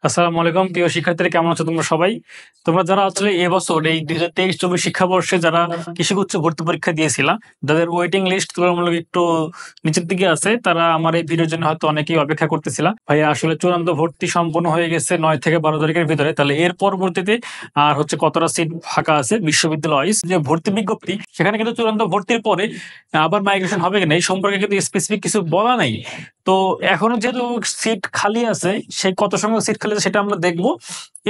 আসসালামু আলাইকুম প্রিয় শিক্ষার্থীরা, কেমন আছো তোমরা সবাই? তোমরা যারা আসলে এবছর এই 2023-24 শিক্ষাবর্ষে যারা কৃষি উচ্চ ভর্তি পরীক্ষা দিয়েছিলা, যাদের ওয়েটিং লিস্ট তুলনামূলক একটু নিচের দিকে আছে, তারা আমার এই ভিডিওর জন্য হয়তো অনেকেই অপেক্ষা করতেছিলা। ভাইয়া আসলে চূড়ান্ত ভর্তি সম্পন্ন হয়ে গেছে 9 থেকে 12 তারিখের ভিতরে। তাহলে এর পরবর্তীতে আর হচ্ছে কতটা সিট ফাঁকা আছে বিশ্ববিদ্যালয় যে ভর্তি বিজ্ঞপ্তি, সেখানে কিন্তু চূড়ান্ত ভর্তির পরে আবার মাইগ্রেশন হবে কিনা এই সম্পর্কে কিন্তু স্পেসিফিক কিছু বলা নাই। তো এখনো যেহেতু সিট খালি আছে, সেই কত সংখ্যক সিট খালি আছে সেটা আমরা দেখবো,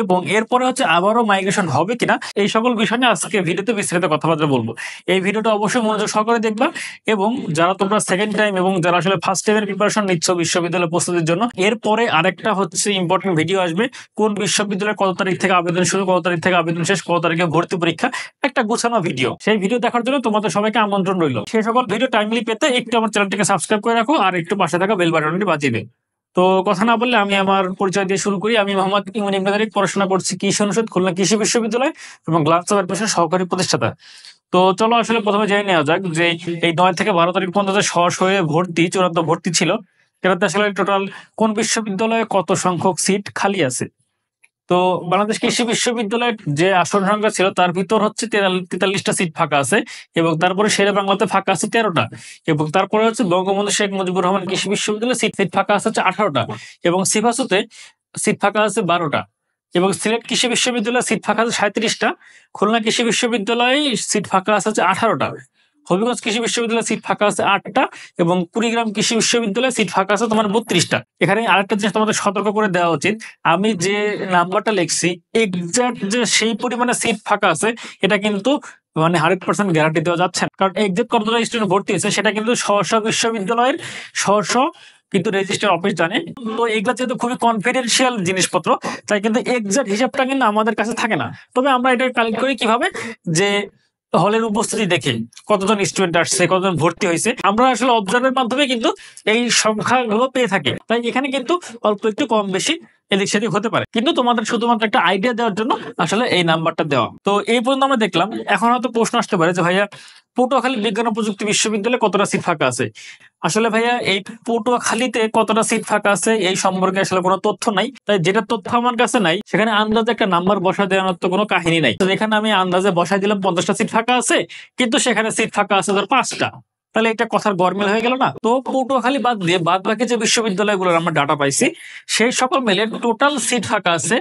এবং এরপরে হচ্ছে আবারও মাইগ্রেশন হবে কিনা এই সকল বিষয় নিয়ে আজকে ভিডিওতে বিস্তারিত কথাবার্তা বলবো। এই ভিডিওটা অবশ্যই মনোযোগ সহকারে দেখবা, এবং যারা তোমরা সেকেন্ড টাইম এবং যারা আসলে ফার্স্ট টাইমের প্রিপারেশন নিচ্ছ বিশ্ববিদ্যালয় প্রস্তুতির জন্য, এরপরে আরেকটা হচ্ছে ইম্পর্টেন্ট ভিডিও আসবে, কোন বিশ্ববিদ্যালয়ে কত তারিখ থেকে আবেদন শুরু, কত তারিখ থেকে আবেদন শেষ, কত তারিখে ভর্তি পরীক্ষা, একটা গোছানো ভিডিও। সেই ভিডিও দেখার জন্য তোমাদের সবাইকে আমন্ত্রণ রইল। সেই সকল ভিডিও টাইমলি পেতে একটু আমার চ্যানেলটিকে সাবস্ক্রাইব করে রাখো, আর একটু পাশে থাকা বেল বাটনটি বাজিয়ে দিও। তো কথা না বললে আমি আমার পরিচয় দিয়ে শুরু করি। আমি মোহাম্মদ ইমন ইবনে তারিক, পড়াশোনা করছি কৃষি অনুষদ, খুলনা কৃষি বিশ্ববিদ্যালয় এবং গ্লান্স অফ অ্যাডমিশন সহকারী প্রতিষ্ঠাতা। তো চলো আসলে প্রথমে জেনে নেওয়া যাক যে এই 9 থেকে 12 তারিখ পর্যন্ত সহজ হয়ে ভর্তি, চূড়ান্ত ভর্তি ছিল, এটাতে আসলে টোটাল কোন বিশ্ববিদ্যালয়ে কত সংখ্যক সিট খালি আছে। তো বাংলাদেশ কৃষি বিশ্ববিদ্যালয়ের যে আসন সংখ্যা ছিল তার ভিতর হচ্ছে 43টা সিট ফাঁকা আছে, এবং তারপরে শেরে বাংলাতে ফাঁকা আছে 13টা, এবং তারপরে হচ্ছে বঙ্গবন্ধু শেখ মুজিবুর রহমান কৃষি বিশ্ববিদ্যালয়ে সিট ফাঁকা আছে হচ্ছে 18টা, এবং সিভাসুতে সিট ফাঁকা আছে 12টা, এবং সিলেট কৃষি বিশ্ববিদ্যালয়ে সিট ফাঁকা আছে 37টা, খুলনা কৃষি বিশ্ববিদ্যালয়ে সিট ফাঁকা আছে হচ্ছে 18টা, হবিগঞ্জ কৃষি বিশ্ববিদ্যালয়ে সিট ফাঁকা আছে 8টা, এবং কুড়িগ্রাম কৃষি বিশ্ববিদ্যালয়ে সিট ফাঁকা আছে তোমার 32টা। এখানে আরেকটা জিনিস তোমাদের সতর্ক করে দেওয়া উচিত, আমি যে নাম্বারটা লিখছি এক্সাক্ট যে সেই পরিমাণে সিট ফাঁকা আছে এটা কিন্তু মানে 100% গ্যারান্টি দেওয়া যাচ্ছে না, কারণ এক্সাক্ট কতটা স্টুডেন্ট ভর্তি হয়েছে সেটা কিন্তু স্ব বিশ্ববিদ্যালয়ের স্ব কিন্তু রেজিস্ট্রার অফিস জানে। তো এগুলা যেহেতু খুবই কনফিডেন্সিয়াল জিনিসপত্র, তাই কিন্তু এক্সাক্ট হিসাবটা কিন্তু আমাদের কাছে থাকে না। তবে আমরা এটা কালেক্ট করি কিভাবে, যে হলের উপস্থিতি দেখে কতজন স্টুডেন্ট আসছে, কতজন ভর্তি হয়েছে, আমরা আসলে অবজার্ভের মাধ্যমে কিন্তু এই সংখ্যাগুলো পেয়ে থাকি। তাই এখানে কিন্তু অল্প একটু কম বেশি এদিক সেদিক হতে পারে, কিন্তু তোমাদের শুধুমাত্র একটা আইডিয়া দেওয়ার জন্য আসলে এই নাম্বারটা দেওয়া। তো এই পর্যন্ত আমরা দেখলাম। এখন হয়তো প্রশ্ন আসতে পারে যে ভাইয়া পটুয়াখালী বিজ্ঞান ও প্রযুক্তি বিশ্ববিদ্যালয়ে কতটা সিট ফাঁকা আছে। আসলে ভাইয়া এই পটুয়াখালীতে কতটা সিট ফাঁকা আছে এই সম্পর্কে আসলে কোনো তথ্য নাই, তাই যেটা তথ্য আমার কাছে নাই সেখানে আন্দাজে একটা নাম্বার বসা দেওয়ার তো কোনো কাহিনী নাই। তো এখানে আমি আন্দাজে বসাই দিলাম 50টা সিট ফাঁকা আছে, কিন্তু সেখানে সিট ফাঁকা আছে ধর 5টা, তাহলে এটা কথার গরমিল হয়ে গেল না? তো পটুয়াখালী বাদ দিয়ে বাদ বাকি যে বিশ্ববিদ্যালয়গুলোর আমরা ডাটা পাইছি সেই সকল মিলে টোটাল সিট ফাঁকা আছে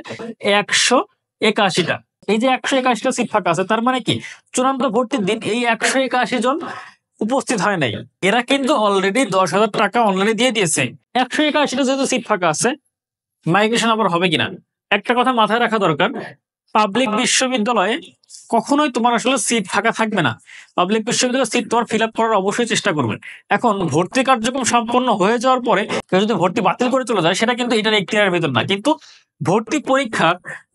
181টা। এই যে 181টা সিট ফাঁকা আছে, তার মানে কি চূড়ান্ত ভর্তির দিন এই 181 জন উপস্থিত হয় নাই। এরা কিন্তু অলরেডি 10,000 টাকা অনলাইনে দিয়ে দিয়েছে। 181টা যেহেতু সিট ফাঁকা আছে, মাইগ্রেশন আবার হবে কিনা একটা কথা মাথায় রাখা দরকার। পাবলিক বিশ্ববিদ্যালয়ে কখনোই তোমার আসলে সিট ফাঁকা থাকবে না। পাবলিক বিশ্ববিদ্যালয়ে সিট তোমার ফিল আপ করার অবশ্যই চেষ্টা করবে। এখন ভর্তি কার্যক্রম সম্পন্ন হয়ে যাওয়ার পরে কেউ যদি ভর্তি বাতিল করে চলে যায়, সেটা কিন্তু এটার এখতিয়ারের ভিতর না, কিন্তু ভর্তি পরীক্ষা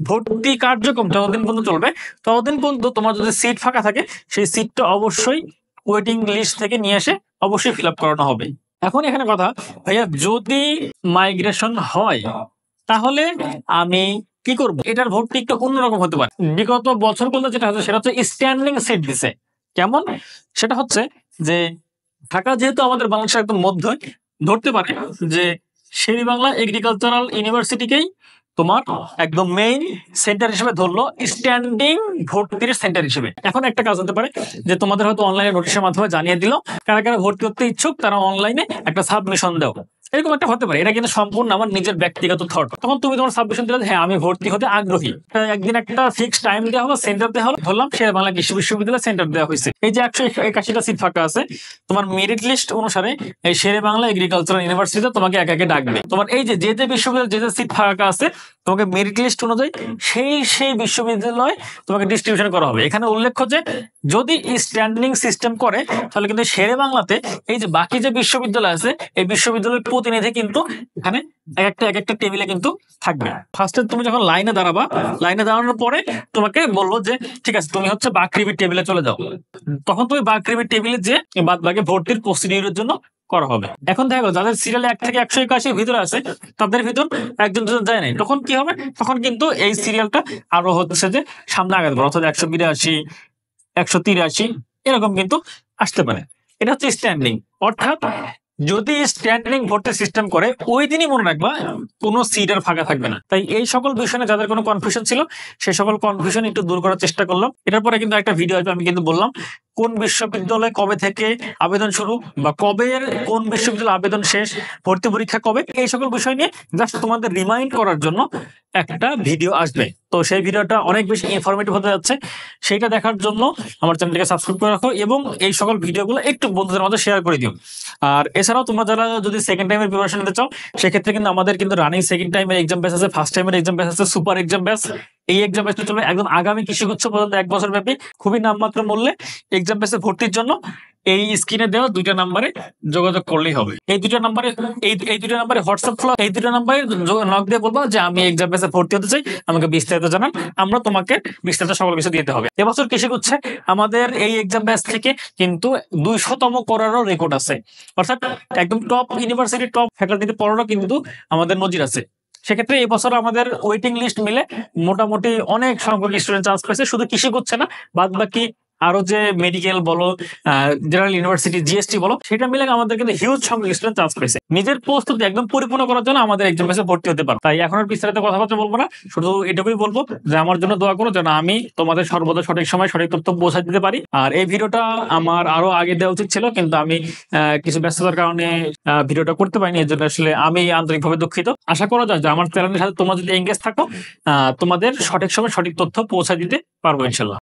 ভর্তি কার্যক্রম যতদিন পর্যন্ত চলবে ততদিন পর্যন্ত তোমার যদি সিট ফাঁকা থাকে সেই সিটটা অবশ্যই ওয়েটিং লিস্ট থেকে নিয়ে এসে অবশ্যই ফিল আপ করানো হবে। এখন এখানে কথা, ভাইয়া যদি মাইগ্রেশন হয় তাহলে আমি কি করব? এটার ভর্তি একটু অন্যরকম হতে পারে। বিগত বছরগুলো যেটা হচ্ছে সেটা হচ্ছে স্ট্যান্ডিং সিট দিছে। কেমন? সেটা হচ্ছে যে ঢাকা যেহেতু আমাদের বাংলাদেশের একদম মধ্যে, ধরতে পারে যে শেরেবাংলা এগ্রিকালচারাল ইউনিভার্সিটিকেই তোমার একদম মেইন সেন্টার হিসেবে ধরলো, স্ট্যান্ডিং ভর্তির সেন্টার হিসেবে। এখন একটা কাজ হতে পারে যে তোমাদের হয়তো অনলাইনে নোটিশের মাধ্যমে জানিয়ে দিল কারা কারা ভর্তি হতে ইচ্ছুক তারা অনলাইনে একটা সাবমিশন দাও, এরকম একটা হতে পারে। এটা কিন্তু সম্পূর্ণ আমার নিজের ব্যক্তিগত থট। তখন তুমি তোমার সাবমিশন দিলে হ্যাঁ আমি ভর্তি হতে আগ্রহী, একদিন একটা ফিক্সড টাইম দেওয়া হলো, সেন্টার দেওয়া হলো, ধরলাম শেরে বাংলা কৃষি বিশ্ববিদ্যালয় সেন্টার দেওয়া হয়েছে। এই যে 181টা সিট ফাঁকা আছে, তোমার মেরিট লিস্ট অনুসারে এই শেরে বাংলা এগ্রিকালচারাল ইউনিভার্সিটিতে তোমাকে একে একে ডাকবে। তোমার এই যে যে বিশ্ববিদ্যালয় যে সিট ফাঁকা আছে তোমাকে মেরিট লিস্ট অনুযায়ী সেই বিশ্ববিদ্যালয় তোমাকে ডিস্ট্রিবিউশন করা হবে। এখানে উল্লেখ্য যে যদি স্ট্যান্ডিং সিস্টেম করে তাহলে কিন্তু শেরে বাংলাতে এই যে বাকি যে বিশ্ববিদ্যালয় আছে এই বিশ্ববিদ্যালয়ের প্রতিনিধি কিন্তু এখানে এক একটা টেবিলে কিন্তু থাকবে। ফার্স্টে তুমি যখন লাইনে দাঁড়াবা, লাইনে দাঁড়ানোর পরে তোমাকে বললো যে ঠিক আছে তুমি হচ্ছে বাকৃবির টেবিলে চলে যাও, তখন তুমি বাকৃবির টেবিলে যে বাদ বাকি ভর্তির প্রসিডিউরের জন্য করা হবে। এখন দেখো যাদের সিরিয়ালে 1 থেকে 181 ভিতরে আছে তাদের ভিতর একজন দুজন যায় নাই, তখন কি হবে? তখন কিন্তু এই সিরিয়ালটা আরো হচ্ছে যে সামনে আগাতে পারে, অর্থাৎ 182, 183 এরকম কিন্তু আসতে পারে। এটা হচ্ছে স্ট্যান্ডিং, অর্থাৎ যদি স্ট্যান্ডিং ভর্তি সিস্টেম করে ওই দিনই মনে রাখবা কোনো সিট আর ফাঁকা থাকবে না। তাই এই সকল বিষয়ে যাদের কোনো কনফিউশন ছিল সেই সকল কনফিউশন একটু দূর করার চেষ্টা করলাম। এটার পরে কিন্তু একটা ভিডিও আসবে, আমি কিন্তু বললাম কোন বিশ্ববিদ্যালয়ে কবে থেকে আবেদন শুরু বা কবে কোন বিশ্ববিদ্যালয়ে আবেদন শেষ, ভর্তি পরীক্ষা কবে, এই সকল বিষয় নিয়ে জাস্ট তোমাদের রিমাইন্ড করার জন্য একটা ভিডিও আসবে। তো সেই ভিডিওটা অনেক বেশি ইনফরমেটিভ হতে যাচ্ছে, সেইটা দেখার জন্য আমার চ্যানেলটাকে সাবস্ক্রাইব করে রাখো এবং এই সকল ভিডিওগুলো একটু বন্ধুদের মধ্যে শেয়ার করে দিও। আর এছাড়াও তোমরা যারা যদি সেকেন্ড টাইমের প্রিপারেশন নিতে চাও সেক্ষেত্রে কিন্তু আমাদের কিন্তু রানিং সেকেন্ড টাইমের এক্সাম ব্যাচ আছে, ফার্স্ট টাইমের এক্সাম ব্যাচ আছে, সুপার এক্সাম ব্যাচ। এই এক্সাম ব্যাচটা চলবে একদম আগামী কৃষিগুচ্ছ পর্যন্ত 1 বছর ব্যাপী, খুবই নামমাত্র মূল্যে। এক্সাম ব্যাচে ভর্তির জন্য এই স্ক্রিনে দেওয়া 2টা নাম্বারে যোগাযোগ করলেই হবে। এই 2টা নাম্বারে এই 2টা নাম্বারে হোয়াটসঅ্যাপ খোলা, এই 2টা নাম্বারে নক দিয়ে বলবো যে আমি এক্সাম ব্যাচে ভর্তি হতে চাই, আমাকে বিস্তারিত জানান, আমরা তোমাকে বিস্তারিত সকল কিছু দিতে হবে। এবছর কৃষিগুচ্ছে আমাদের এই এক্সাম ব্যাচ থেকে কিন্তু 200তম করারও রেকর্ড আছে, অর্থাৎ একদম টপ ইউনিভার্সিটি টপ ফ্যাকাল্টিতে পড়ারও কিন্তু আমাদের নজির আছে। সেক্ষেত্রে এবছর আমাদের ওয়েটিং লিস্ট মিলে মোটামুটি অনেক সংখ্যক স্টুডেন্ট চান্স পেয়েছে, শুধু কৃষি করছে না, বাদ বাকি আরো যে মেডিকেল বলো, জেনারেল ইউনিভার্সিটি, জিএসটি বলো, সেটা মিলে আমাদের কিন্তু হিউজ সংখ্যক স্টুডেন্ট চান্স পেয়েছে। নিজের প্রস্তুতি একদম পরিপূর্ণ করার জন্য আমাদের এক্সাম ব্যাচে ভর্তি হতে পারো। তাই এখন আর বিস্তারিত কথাবার্তা বলবো না, শুধু এটুকুই বলবো যে আমার জন্য দোয়া করো যেন আমি তোমাদের সর্বদা সঠিক সময় সঠিক তথ্য পৌঁছে দিতে পারি। আর এই ভিডিওটা আমার আরো আগে দেওয়া উচিত ছিল, কিন্তু আমি কিছু ব্যস্ততার কারণে ভিডিওটা করতে পারিনি, এর জন্য আসলে আমি আন্তরিকভাবে দুঃখিত। আশা করা যায় যে আমার চ্যানেলের সাথে তোমরা যদি এঙ্গেজ থাকো তোমাদের সঠিক সময় সঠিক তথ্য পৌঁছে দিতে পারবো ইনশাল্লাহ।